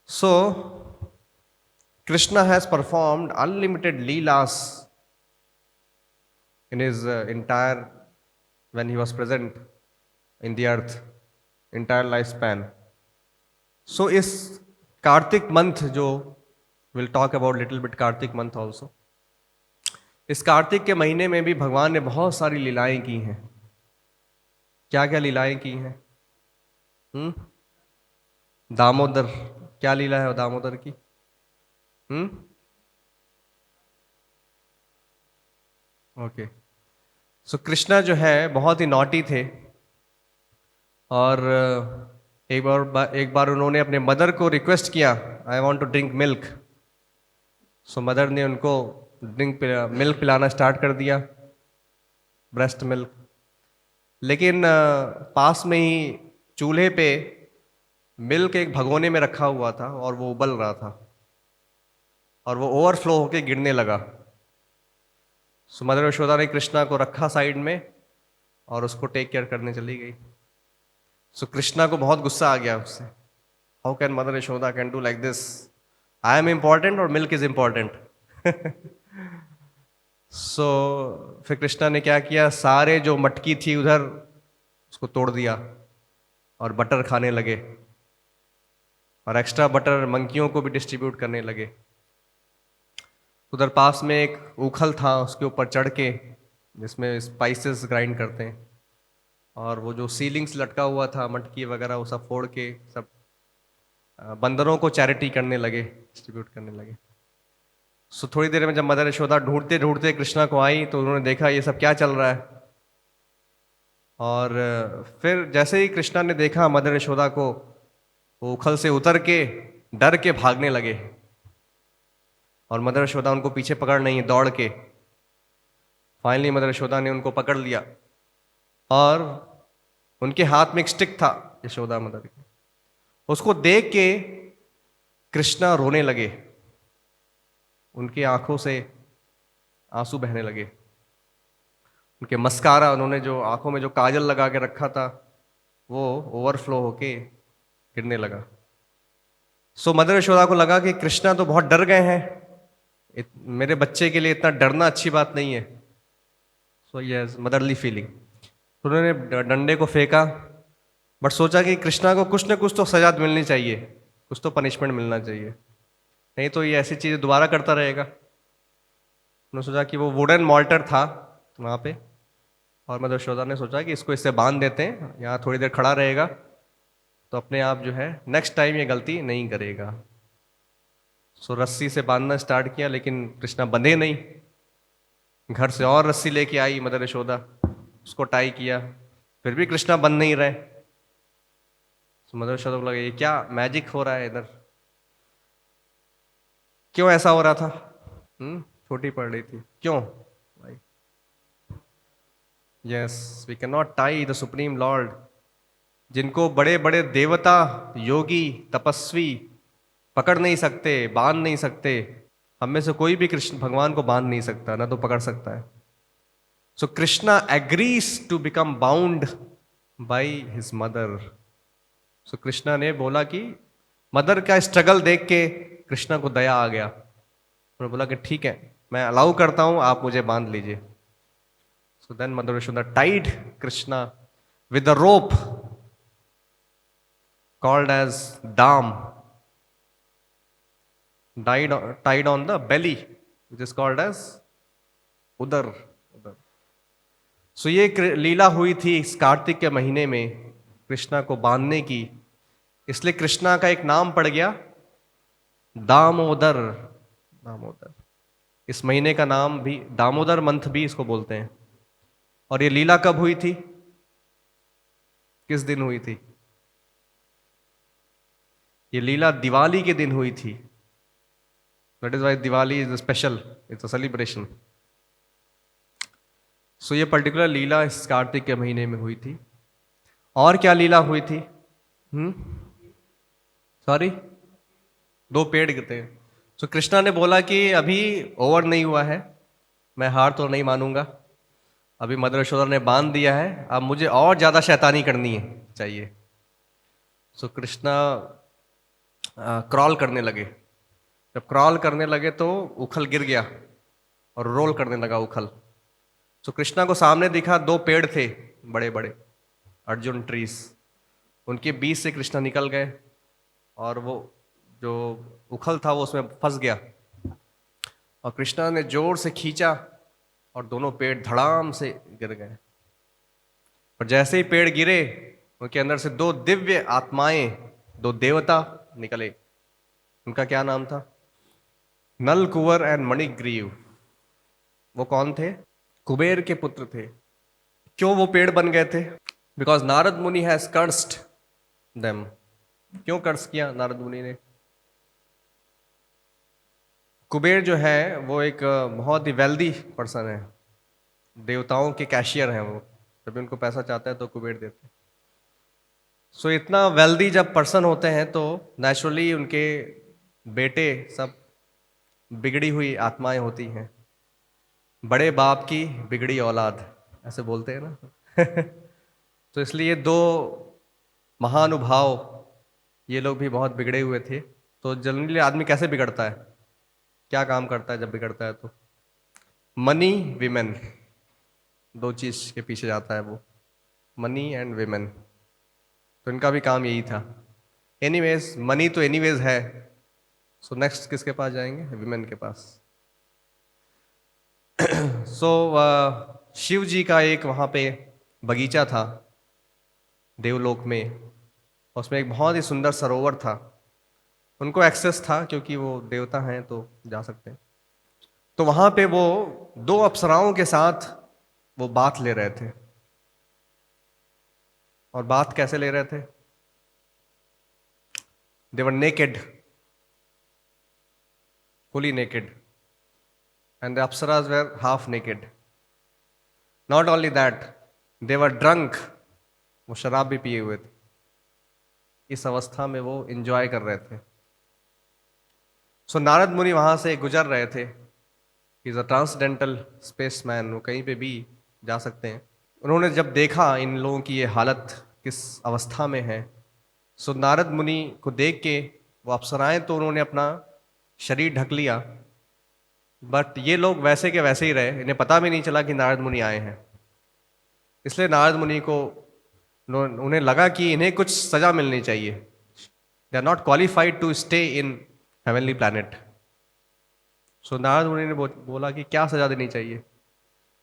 So, Krishna has performed unlimited leelas in his entire, when he was present in the earth, entire lifespan. So, is Kartik month, जो we'll talk about little bit Kartik month also. इस कार्तिक के महीने में भी भगवान ने बहुत सारी लीलाएं की हैं। क्या क्या लीलाएं की हैं? हम्म दामोदर, क्या लीला है दामोदर की? हम्म ओके। सो कृष्णा जो है बहुत ही नॉटी थे, और एक बार उन्होंने अपने मदर को रिक्वेस्ट किया, I want to drink milk. So mother ने उनको मिल्क पिलाना स्टार्ट कर दिया, ब्रेस्ट मिल्क। लेकिन पास में ही चूल्हे पे मिल्क एक भगोने में रखा हुआ था और वो उबल रहा था, और वो ओवरफ्लो होके गिरने लगा। सो मदर यशोदा ने कृष्णा को रखा साइड में और उसको टेक केयर करने चली गई। सो कृष्णा को बहुत गुस्सा आ गया उससे, how can mother Yashoda can do like this, I am important और मिल्क इज इम्पॉर्टेंट। सो फिर कृष्णा ने क्या किया, सारे जो मटकी थी उधर उसको तोड़ दिया और बटर खाने लगे, और एक्स्ट्रा बटर मंकियों को भी डिस्ट्रीब्यूट करने लगे। उधर पास में एक उखल था, उसके ऊपर चढ़ के, जिसमें स्पाइसेस ग्राइंड करते हैं, और वो जो सीलिंग्स लटका हुआ था मटकी वगैरह वो सब फोड़ के सब बंदरों को चैरिटी करने लगे, डिस्ट्रीब्यूट करने लगे। सो थोड़ी देर में जब मदर यशोदा ढूंढते ढूंढते कृष्णा को आई तो उन्होंने देखा ये सब क्या चल रहा है। और फिर जैसे ही कृष्णा ने देखा मदर यशोदा को, वो उखल से उतर के डर के भागने लगे, और मदर यशोदा उनको पीछे पकड़ नहीं, दौड़ के फाइनली मदर यशोदा ने उनको पकड़ लिया, और उनके हाथ में एक स्टिक था यशोदा मदर के। उसको देख के कृष्णा रोने लगे, उनकी आंखों से आंसू बहने लगे। उनके मस्कारा, उन्होंने जो आंखों में जो काजल लगा के रखा था वो ओवरफ्लो होके गिरने लगा। सो मदर यशोदा को लगा कि कृष्णा तो बहुत डर गए हैं, मेरे बच्चे के लिए इतना डरना अच्छी बात नहीं है। So yes, motherly feeling. उन्होंने डंडे को फेंका, बट सोचा कि कृष्णा को कुछ ना कुछ तो सजा मिलनी चाहिए, कुछ तो पनिशमेंट मिलना चाहिए, नहीं तो ये ऐसी चीजें दोबारा करता रहेगा। उन्होंने सोचा कि वो वुडन मॉल्टर था वहाँ पे, और मदर यशोदा ने सोचा कि इसको इससे बांध देते हैं, यहाँ थोड़ी देर खड़ा रहेगा तो अपने आप जो है नेक्स्ट टाइम ये गलती नहीं करेगा। सो रस्सी से बांधना स्टार्ट किया, लेकिन कृष्णा बंधे नहीं। घर से और रस्सी लेके आई मदर यशोदा, उसको टाई किया, फिर भी कृष्णा बंध नहीं रहे। तो मदर यशोदा को लगा ये क्या मैजिक हो रहा है इधर, क्यों ऐसा हो रहा था? छोटी पड़ रही थी क्यों भाई? Yes, we can not tie the supreme lord, जिनको बड़े बड़े देवता, योगी, तपस्वी पकड़ नहीं सकते, बांध नहीं सकते, हम में से कोई भी कृष्ण भगवान को बांध नहीं सकता, ना तो पकड़ सकता है। So Krishna agrees to become bound by his mother. So Krishna ने बोला कि मदर का स्ट्रगल देख के कृष्णा को दया आ गया, उन्होंने बोला कि ठीक है मैं अलाउ करता हूं, आप मुझे बांध लीजिए। So then mother Yashoda tied Krishna with a rope called as dam, tied on the belly, which is called as उदर उदर। सो ये लीला हुई थी इस कार्तिक के महीने में कृष्णा को बांधने की, इसलिए कृष्णा का एक नाम पड़ गया दामोदर। दामोदर, इस महीने का नाम भी दामोदर मंथ भी इसको बोलते हैं। और ये लीला कब हुई थी, किस दिन हुई थी? ये लीला दिवाली के दिन हुई थी। That is why Diwali is special, it's a celebration. So ये पर्टिकुलर लीला इस कार्तिक के महीने में हुई थी। और क्या लीला हुई थी? सॉरी, दो पेड़ गिरते हैं। सो कृष्णा ने बोला कि अभी ओवर नहीं हुआ है, मैं हार तो नहीं मानूंगा, अभी मदर यशोदा ने बांध दिया है, अब मुझे और ज्यादा शैतानी करनी है चाहिए। सो कृष्णा क्रॉल करने लगे। जब क्रॉल करने लगे तो उखल गिर गया और रोल करने लगा उखल। तो कृष्णा को सामने दिखा दो पेड़ थे, बड़े बड़े अर्जुन ट्रीज। उनके बीच से कृष्णा निकल गए और वो जो उखल था वो उसमें फंस गया और कृष्णा ने जोर से खींचा और दोनों पेड़ धड़ाम से गिर गए। और जैसे ही पेड़ गिरे उनके अंदर से दो दिव्य आत्माएं, दो देवता निकले। उनका क्या नाम था? नल कुंवर एंड मणिग्रीव। वो कौन थे? कुबेर के पुत्र थे। क्यों वो पेड़ बन गए थे? बिकॉज नारद मुनि हैज कर्स्ड देम। क्यों कर्स किया नारद मुनि ने? कुबेर जो है वो एक बहुत ही वेल्दी पर्सन है, देवताओं के कैशियर हैं वो। जब भी उनको पैसा चाहता है तो कुबेर देते हैं। सो इतना वेल्दी जब पर्सन होते हैं तो नेचुरली उनके बेटे सब बिगड़ी हुई आत्माएं होती हैं। बड़े बाप की बिगड़ी औलाद, ऐसे बोलते हैं ना। तो इसलिए दो महानुभाव, ये लोग भी बहुत बिगड़े हुए थे। तो जनरली आदमी कैसे बिगड़ता है, क्या काम करता है जब बिगड़ता है? तो मनी विमेन, दो चीज के पीछे जाता है वो, मनी एंड विमेन। तो इनका भी काम यही था। एनीवेज मनी तो एनीवेज है, सो नेक्स्ट किसके पास जाएंगे? विमेन के पास। सो शिव जी का एक वहाँ पे बगीचा था देवलोक में। उसमें एक बहुत ही सुंदर सरोवर था। उनको एक्सेस था क्योंकि वो देवता हैं तो जा सकते हैं। तो वहाँ पे वो दो अप्सराओं के साथ वो बात ले रहे थे। और बात कैसे ले रहे थे? दे वर naked, fully naked, and the apsaras were half naked. Not only that, they were drunk. वो शराब भी पिए हुए थे। इस अवस्था में वो इंजॉय कर रहे थे। सो नारद मुनि वहां से गुजर रहे थे। Is a transcendental space man, वो कहीं पे भी जा सकते हैं। उन्होंने जब देखा इन लोगों की ये हालत किस अवस्था में है, सो नारद मुनि को देख के वो अप्सराएं तो उन्होंने अपना शरीर ढक लिया, बट ये लोग वैसे के वैसे ही रहे। इन्हें पता भी नहीं चला कि नारद मुनि आए हैं। इसलिए नारद मुनि को उन्हें लगा कि इन्हें कुछ सजा मिलनी चाहिए। They are not qualified to stay in heavenly planet. So Narad Muni ने बोला कि क्या सजा देनी चाहिए?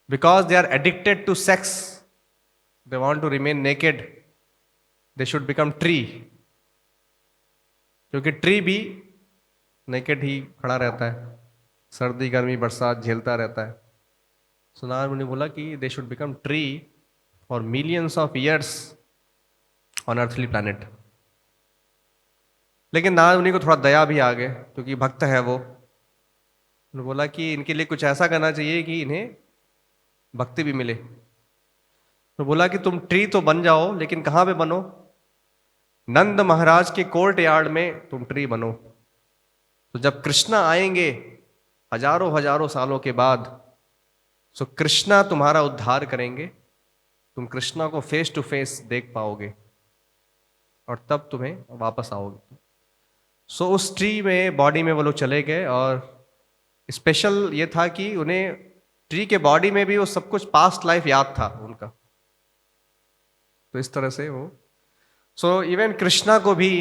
Because they are addicted to sex, they want to remain naked, they should become tree. क्योंकि ट्री भी नेकेड ही खड़ा रहता है, सर्दी गर्मी बरसात झेलता रहता है। सो नारद मुनि बोला कि दे should become tree for millions of years on earthly planet. लेकिन नारद मुनि को थोड़ा दया भी आ गए क्योंकि भक्त है वो। उन्होंने बोला कि इनके लिए कुछ ऐसा करना चाहिए कि इन्हें भक्ति भी मिले। तो बोला कि तुम ट्री तो बन जाओ, लेकिन कहाँ पे बनो? नंद महाराज के कोर्ट यार्ड में तुम ट्री बनो। तो जब कृष्णा आएंगे हजारों हजारों सालों के बाद, सो कृष्णा तुम्हारा उद्धार करेंगे। तुम कृष्णा को फेस टू फेस देख पाओगे और तब तुम्हें वापस आओगे। सो उस ट्री में बॉडी में वो लोग चले गए। और स्पेशल ये था कि उन्हें ट्री के बॉडी में भी वो सब कुछ पास्ट लाइफ याद था उनका। तो इस तरह से वो सो इवन कृष्णा को भी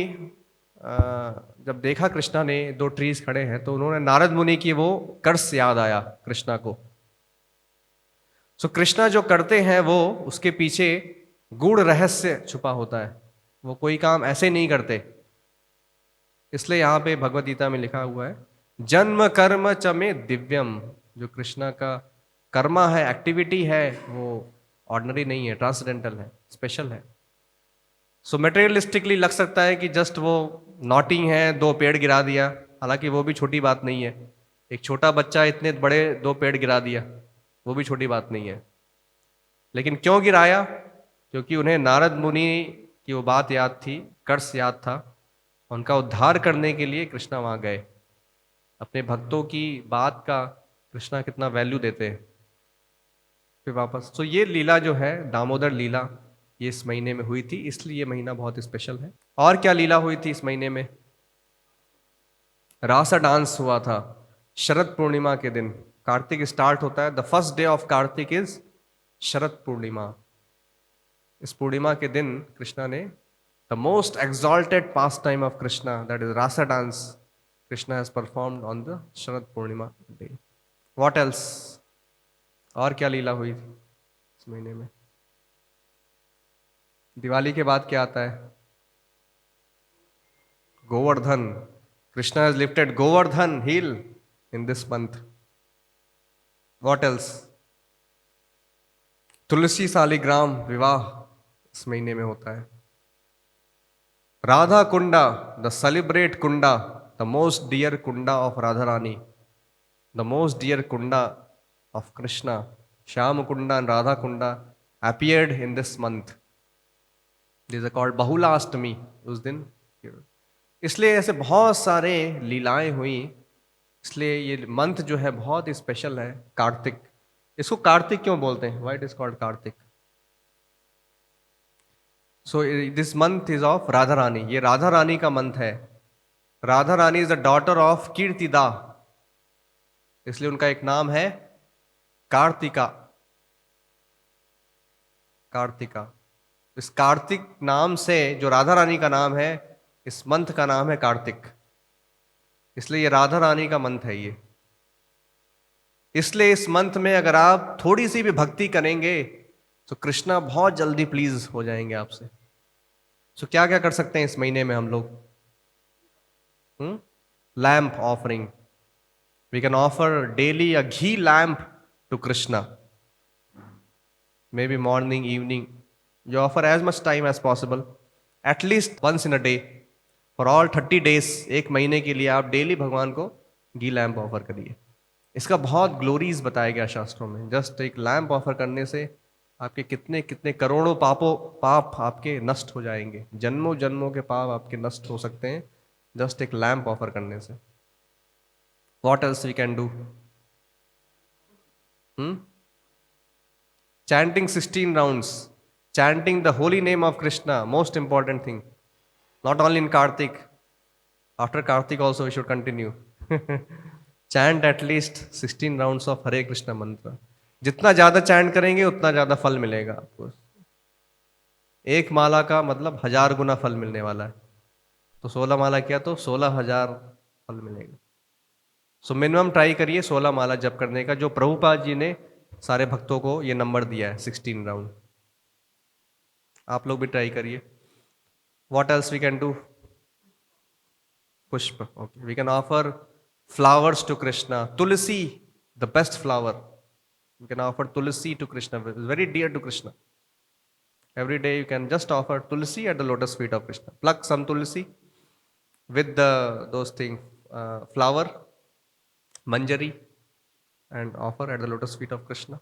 जब देखा कृष्णा ने दो ट्रीज खड़े हैं, तो उन्होंने नारद मुनि की वो कर्स याद आया कृष्णा को। सो कृष्णा जो करते हैं वो उसके पीछे गूढ़ रहस्य छुपा होता है। वो कोई काम ऐसे नहीं करते। इसलिए यहाँ पे भगवद गीता में लिखा हुआ है, जन्म कर्म च में दिव्यम। जो कृष्णा का कर्मा है, एक्टिविटी है, वो ऑर्डिनरी नहीं है, ट्रांसडेंटल है, स्पेशल है। सो मेटेरियलिस्टिकली लग सकता है कि जस्ट वो नॉटी है, दो पेड़ गिरा दिया। हालांकि वो भी छोटी बात नहीं है। एक छोटा बच्चा इतने बड़े दो पेड़ गिरा दिया, वो भी छोटी बात नहीं है। लेकिन क्यों गिराया? क्योंकि उन्हें नारद मुनि की वो बात याद थी, कर्स याद था। उनका उद्धार करने के लिए कृष्णा वहां गए। अपने भक्तों की बात का कृष्णा कितना वैल्यू देते हैं। फिर वापस तो ये लीला जो है दामोदर लीला, ये इस महीने में हुई थी, इसलिए ये महीना बहुत स्पेशल है। और क्या लीला हुई थी इस महीने में? रासा डांस हुआ था शरद पूर्णिमा के दिन। कार्तिक स्टार्ट होता है, the first day of Kartik is Sharad Purnima. इस पूर्णिमा के दिन कृष्णा ने the most exalted pastime of Krishna, that is rasa dance, Krishna has performed on the Sharad Purnima day. What else? और क्या लीला हुई थी इस महीने में? दिवाली के बाद क्या आता है? Govardhan. Krishna has lifted Govardhan hill in this month. What else? Tulsi Saligram Vivah इस महीने में होता है। Radha Kunda, the celebrate Kunda, the most dear Kunda of Radha Rani, the most dear Kunda of Krishna, Shyam Kunda and Radha Kunda appeared in this month. These are called Bahulashtami उस दिन। इसलिए ऐसे बहुत सारे लीलाएं हुई, इसलिए ये मंथ जो है बहुत ही स्पेशल है, कार्तिक। इसको कार्तिक क्यों बोलते हैं? Why it is called Kartik? So this month is of Radha Rani. ये राधा रानी का मंथ है। Radha Rani is the daughter of Kirtida, इसलिए उनका एक नाम है कार्तिका। कार्तिका। इस कार्तिक नाम से, जो राधा रानी का नाम है, इस मंथ का नाम है कार्तिक, इसलिए ये राधा रानी का मंथ है ये। इसलिए इस मंथ में अगर आप थोड़ी सी भी भक्ति करेंगे तो कृष्णा बहुत जल्दी प्लीज हो जाएंगे आपसे। सो क्या क्या कर सकते हैं इस महीने में हम लोग? Lamp offering. We can offer daily a ghee lamp to Krishna, maybe morning, evening. You offer as much time as possible, at least once in a day. For all 30 days, एक महीने के लिए आप डेली भगवान को घी लैम्प ऑफर करिए। इसका बहुत ग्लोरीज बताया गया शास्त्रों में। जस्ट एक लैम्प ऑफर करने से आपके कितने कितने करोड़ों पाप आपके नष्ट हो जाएंगे। जन्मों जन्मों के पाप आपके नष्ट हो सकते हैं जस्ट एक लैम्प ऑफर करने से। What else we can do? Chanting 16 rounds, chanting the holy name of Krishna, most important thing. Not only in Kartik, after Kartik also we should continue. Chant at least 16 rounds of Hare Krishna mantra. जितना ज्यादा chant करेंगे उतना ज्यादा फल मिलेगा आपको। एक माला का मतलब 1000 गुना फल मिलने वाला है। तो 16 माला किया तो 16,000 फल मिलेगा। सो मिनिमम ट्राई करिए 16 माला जप करने का, जो प्रभुपाद जी ने सारे भक्तों को ये नंबर दिया है 16 राउंड। आप लोग भी ट्राई करिए। What else we can do? पुष्प। Okay, we can offer flowers to Krishna. Tulsi, the best flower. We can offer Tulsi to Krishna, very dear to Krishna. Every day you can just offer tulsi at the lotus feet of Krishna. Pluck some tulsi with those things, flower, manjari, and offer at the lotus feet of Krishna.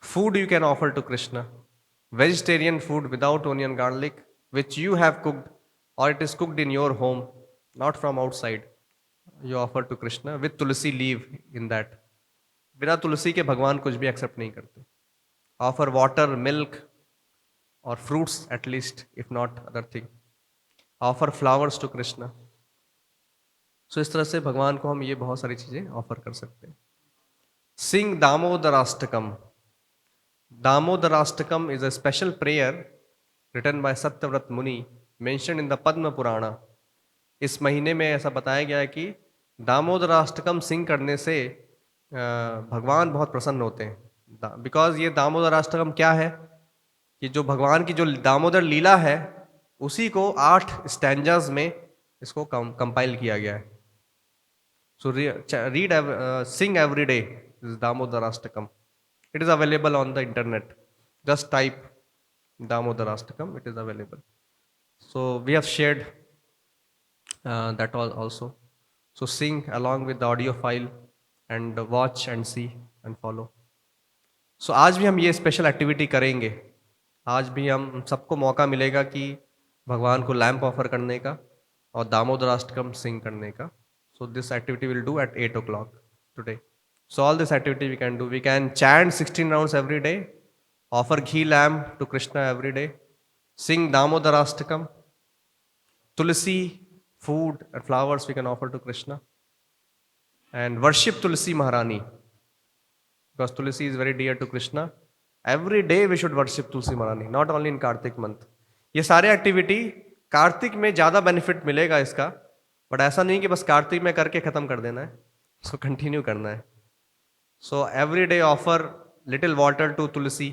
Food you can offer to Krishna. Vegetarian food without onion garlic, which you have cooked or it is cooked in your home, not from outside. You offer to Krishna with tulsi leaf in that. बिना तुलसी के भगवान कुछ भी accept नहीं करते। Offer water, milk और fruits at least, if not other thing. Offer flowers to Krishna. So इस तरह से भगवान को हम ये बहुत सारी चीजें ऑफर कर सकते हैं। Sing Damodarashtakam. Damodarashtakam is a special prayer written by Satyavrata Muni, mention in the पद्म पुराणा। इस महीने में ऐसा बताया गया है कि दामोदराष्टकम सिंग करने से भगवान बहुत प्रसन्न होते हैं। बिकॉज ये दामोदराष्टकम क्या है कि जो भगवान की जो दामोदर लीला है उसी को 8 स्टैंजाज में इसको कंपाइल किया गया है। So read sing every day Damodarashtakam. It is available on the internet. Just type Damodarashtakam, it is available. So we have shared that also. So sing along with the audio file and watch and see and follow. So आज भी हम ये special activity करेंगे। आज भी हम सबको मौका मिलेगा कि भगवान को लैम्प ऑफर करने का और दामोदराष्टकम सिंग करने का। So this activity we'll do at 8 o'clock today. So all this activity we can do. We can chant 16 rounds every day, offer ghee lamp to Krishna every day, sing Damodarashtakam, Tulsi, food and flowers we can offer to Krishna, and worship Tulsi Maharani, because Tulsi is very dear to Krishna. Every day we should worship Tulsi Maharani, not only in Kartik month. ये सारे activity Kartik में ज़्यादा benefit मिलेगा इसका, but ऐसा नहीं कि बस कार्तिक में करके ख़त्म कर देना है, इसको कंटिन्यू करना है. So every day offer little water to Tulsi,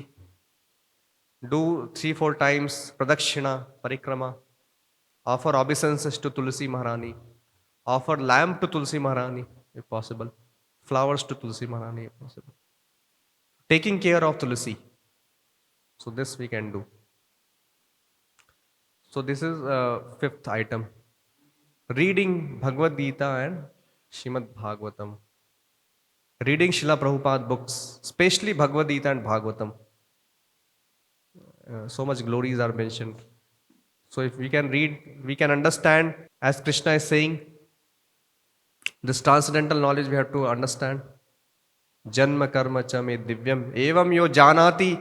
do 3-4 times pradakshina parikrama, offer obeisances to Tulsi Maharani, offer lamp to Tulsi Maharani if possible, flowers to Tulsi Maharani if possible, taking care of Tulsi. So this we can do. So this is fifth item, reading Bhagavad Gita and Shrimad Bhagavatam, reading Srila Prabhupada books, especially Bhagavad Gita and Bhagavatam. So much glories are mentioned. So if we can read, we can understand, as Krishna is saying, this transcendental knowledge we have to understand. जन्म कर्म च मे दिव्यम एवं यो जानाति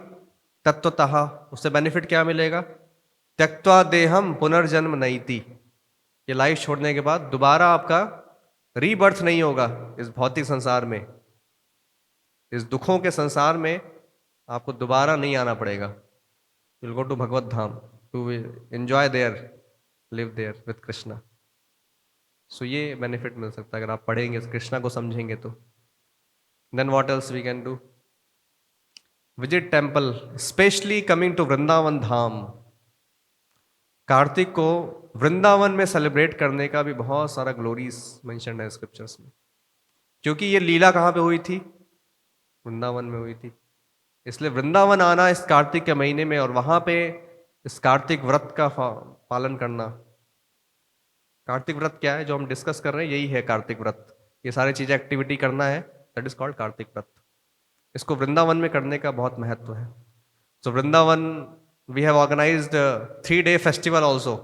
तत्वतः, उससे benefit क्या मिलेगा? त्यक्त्वा देहम पुनर्जन्म नैति, ये लाइफ छोड़ने के बाद दोबारा आपका रीबर्थ नहीं होगा इस भौतिक संसार में, इस दुखों के संसार में आपको दोबारा नहीं आना पड़ेगा. You'll go to Bhagavad Dham to enjoy there, live there with Krishna. So ये बेनिफिट मिल सकता है अगर आप पढ़ेंगे, कृष्णा को समझेंगे तो. Then what else we can do? Visit temple, especially coming to Vrindavan Dham. Kartik को वृंदावन में सेलिब्रेट करने का भी बहुत सारा ग्लोरीज मेंशन है स्क्रिप्चर्स में, क्योंकि ये लीला कहाँ पे हुई थी? वृंदावन में हुई थी. इसलिए वृंदावन आना इस कार्तिक के महीने में और वहां पे इस कार्तिक व्रत का पालन करना. कार्तिक व्रत क्या है जो हम डिस्कस कर रहे हैं? यही है कार्तिक व्रत. ये सारी चीजें एक्टिविटी करना है, दैट इज कॉल्ड कार्तिक व्रत. इसको वृंदावन में करने का बहुत महत्व है. So Vrindavan we have organized 3-day festival also,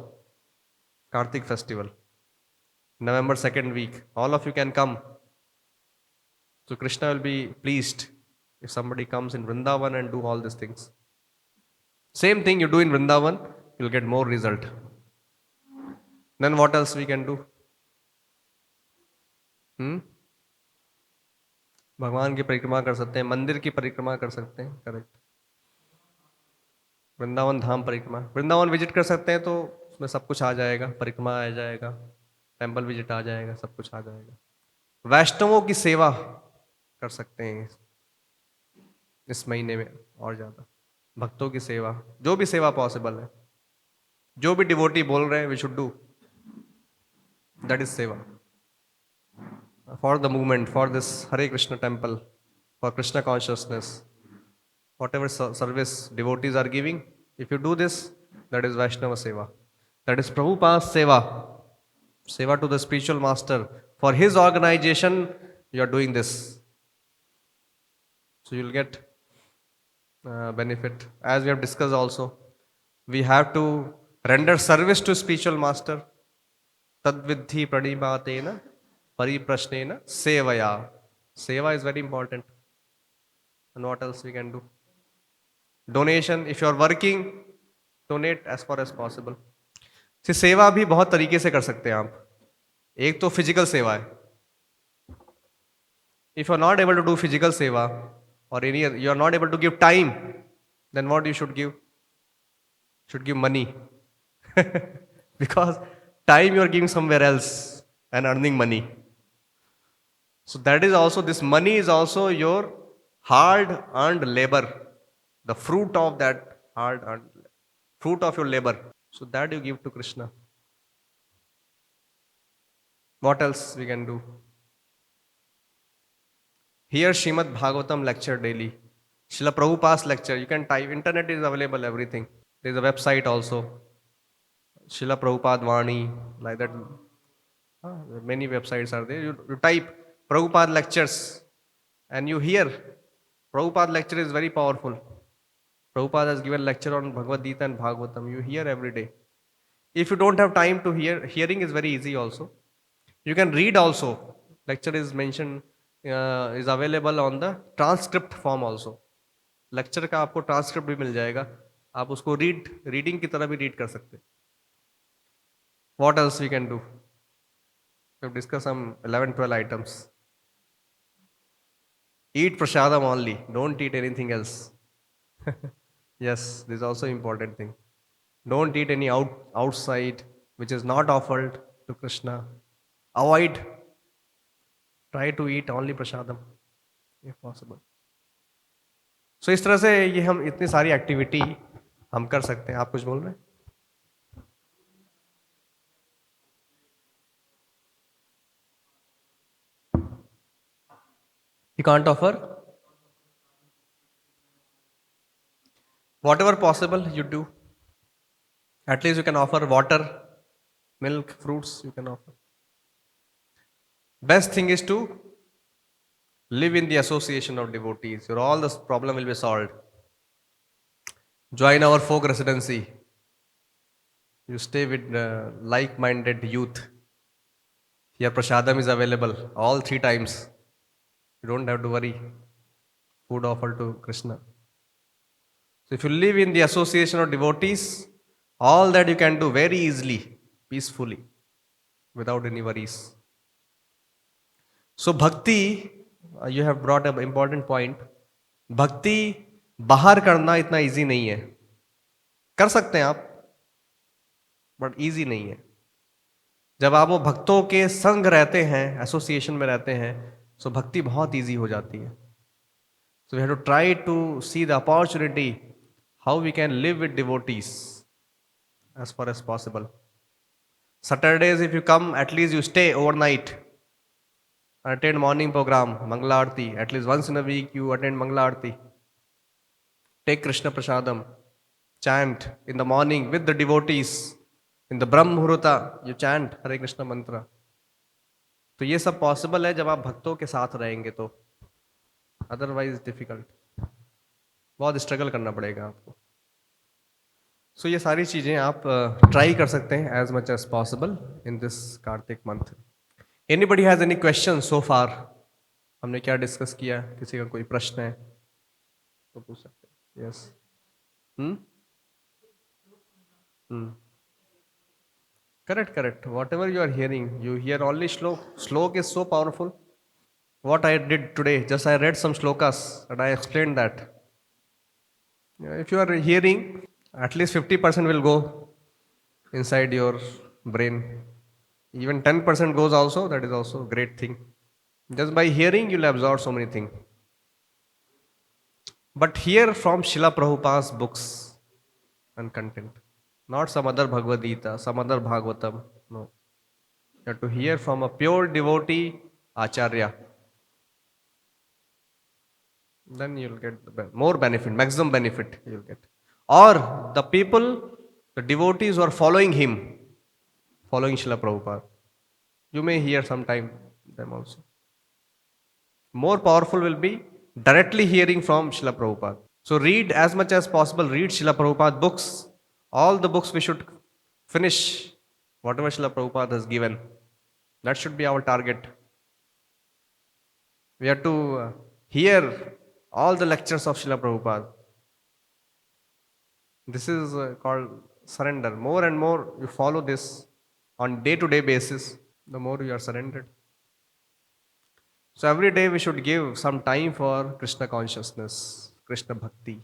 Kartik festival, November 2nd week. All of you can come. So Krishna will be pleased if somebody comes in Vrindavan and do all these things. Same thing you do in Vrindavan, you'll get more result. Then what else we can do? भगवान की परिक्रमा कर सकते हैं, मंदिर की परिक्रमा कर सकते हैं, करेक्ट. वृंदावन धाम परिक्रमा, वृंदावन विजिट कर सकते हैं तो उसमें सब कुछ आ जाएगा, परिक्रमा आ जाएगा, टेम्पल विजिट आ जाएगा, सब कुछ आ जाएगा. वैष्णवों की सेवा कर सकते हैं इस महीने में और ज़्यादा. भक्तों की सेवा, जो भी सेवा पॉसिबल है, जो भी डिवोटी बोल रहे हैं we should do, that is seva for the movement, for this Hare Krishna temple, for Krishna consciousness. Whatever service devotees are giving, if you do this, that is Vaishnava Seva. That is Prabhupada's Seva. Seva to the spiritual master. For his organization, you are doing this. So you'll get benefit. As we have discussed also, we have to render service to spiritual master. Tadvidhi pranipatena pariprashnena sevaya. Seva is very important. And what else we can do? Donation, if you are working, donate as far as possible. सेवा भी बहुत तरीके से कर सकते हैं आप. एक तो फिजिकल सेवा है. If you are not able to do physical seva, or any, you are not able to give time, then what you should give? Should give money. Because time you are giving somewhere else and earning money. So that is also, this money is also your hard earned labor, the fruit of that hard earned, fruit of your labor. So that you give to Krishna. What else we can do? Hear Shrimad Bhagavatam lecture daily. Srila Prabhupada's lecture. You can type, internet is available, everything. There is a website also. Srila Prabhupada Vani, like that. Many websites are there. You type Prabhupada lectures and you hear. Prabhupada lecture is very powerful. Prabhupada has given lecture on Bhagavad Gita and Bhagavatam. You hear every day. If you don't have time to hear, hearing is very easy also. You can read also. Lecture is mentioned, is available on the transcript form also. Lecture का आपको transcript भी मिल जाएगा. आप उसको reading की तरह भी read कर सकते. What else we can do? We've discussed some 11, 12 items. Eat prasadam only. Don't eat anything else. Yes, this is also important thing. Don't eat any outside which is not offered to Krishna. Avoid. Try to eat only prasadam if possible. So इस तरह से ये हम इतनी सारी activity हम कर सकते हैं. आप कुछ बोल रहे हैं? You can't offer whatever possible you do. At least you can offer water, milk, fruits you can offer. Best thing is to live in the association of devotees. Your all this problem will be solved. Join our folk residency. You stay with like-minded youth. Here prasadam is available all 3 times. You don't have to worry. Food offered to Krishna. So if you live in the association of devotees, all that you can do very easily, peacefully, without any worries. So bhakti, you have brought up important point. भक्ति बाहर करना इतना easy नहीं है. कर सकते हैं आप, बट इजी नहीं है. जब आप वो भक्तों के संग रहते हैं, एसोसिएशन में रहते हैं, सो भक्ति बहुत इजी हो जाती है. So we have to try to see the opportunity how we can live with devotees as far as possible. Saturdays, if you come, at least you stay overnight. Attend morning program, Mangala Aarti. At least once in a week, you attend Mangala Aarti. Take Krishna Prasadam. Chant in the morning with the devotees. In the Brahm Muhurta, you chant Hare Krishna mantra. तो ये सब possible है जब आप भक्तों के साथ रहेंगे तो. अदरवाइज डिफिकल्ट, बहुत स्ट्रगल करना पड़ेगा आपको. सो ये सारी चीज़ें आप ट्राई कर सकते हैं as much as possible in this Kartik month. Anybody has any question so far? हमने क्या डिस्कस किया? किसी का कोई प्रश्न है तो पूछ सकते हैं. Yes. Correct. Whatever you are hearing, you hear only shlok. Shlok is so powerful. What I did today, just I read some shlokas and I explained that. If you are hearing, at least 50% will go inside your brain. Even 10% goes also, that is also a great thing. Just by hearing, you'll absorb so many things. But hear from Srila Prabhupada's books and content. Not some other Bhagavad Gita, some other Bhagavatam. No. You have to hear from a pure devotee, Acharya. Then you'll get more benefit, maximum benefit you'll get. Or the people, the devotees who are following him, following Srila Prabhupada. You may hear sometime them also. More powerful will be directly hearing from Srila Prabhupada. So read as much as possible, read Srila Prabhupada books. All the books we should finish, whatever Srila Prabhupada has given. That should be our target. We have to hear all the lectures of Srila Prabhupada. This is called surrender. More and more you follow this on day-to-day basis, the more you are surrendered. So every day we should give some time for Krishna consciousness, Krishna bhakti.